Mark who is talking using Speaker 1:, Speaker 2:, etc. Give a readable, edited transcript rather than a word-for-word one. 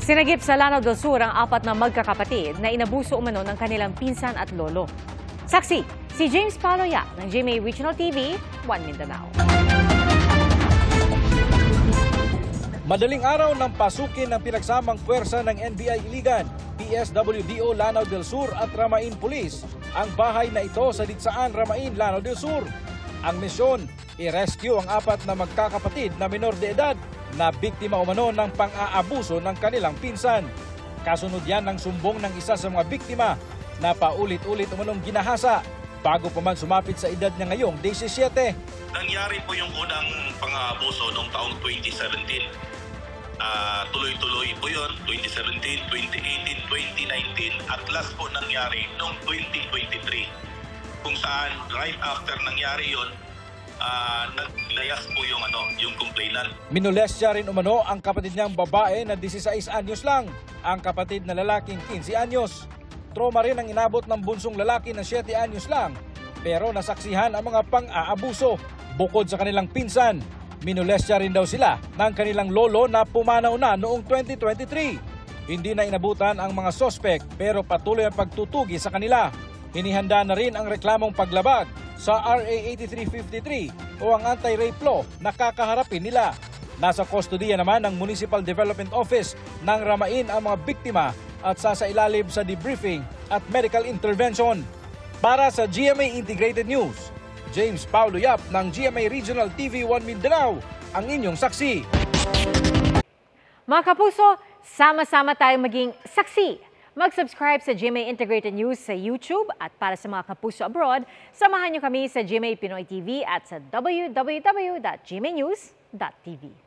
Speaker 1: Sinagip sa Lanao del Sur ang 4 na magkakapatid na inabuso umano ng kanilang pinsan at lolo. Saksi, si James Paloya ng GMA Regional TV, 1 Mindanao.
Speaker 2: Madaling araw nang pasukin ng pinagsamang puwersa ng NBI Iligan, PSWDO Lanao del Sur at Ramain Police ang bahay na ito sa Ditsaan, Ramain, Lanao del Sur. Ang misyon, i-rescue ang 4 na magkakapatid na minor de edad na biktima umano ng pang-aabuso ng kanilang pinsan. Kasunod yan ng sumbong ng isa sa mga biktima na paulit-ulit umanong ginahasa bago pa man sumapit sa edad niya ngayong 17.
Speaker 3: Nangyari po yung unang pang-aabuso noong taong 2017. Tuloy-tuloy po yun, 2017, 2018, 2019 at last po nangyari noong 2023. Kung saan right after nangyari yun, naglayas po yung complainant.
Speaker 2: Minolestya rin umano ang kapatid niyang babae na 16 anyos lang, ang kapatid na lalaking 15 anyos. Trauma rin ang inabot ng bunsong lalaki na 7 anyos lang, pero nasaksihan ang mga pang-aabuso. Bukod sa kanilang pinsan, minolestya rin daw sila ng kanilang lolo na pumanaw na noong 2023. Hindi na inabutan ang mga sospek pero patuloy ang pagtutugi sa kanila. Hinihanda na rin ang reklamong paglabag sa RA 8353 o ang anti-rape law na kakaharapin nila. Nasa kustodiya naman ng Municipal Development Office ng Ramain ang mga biktima at sasailalim sa debriefing at medical intervention. Para sa GMA Integrated News, James Paulo Yap ng GMA Regional TV 1 Mindanao, ang inyong saksi.
Speaker 1: Mga kapuso, sama-sama tayong maging saksi. Mag-subscribe sa GMA Integrated News sa YouTube at para sa mga kapuso abroad, samahan niyo kami sa GMA Pinoy TV at sa www.gmanews.tv.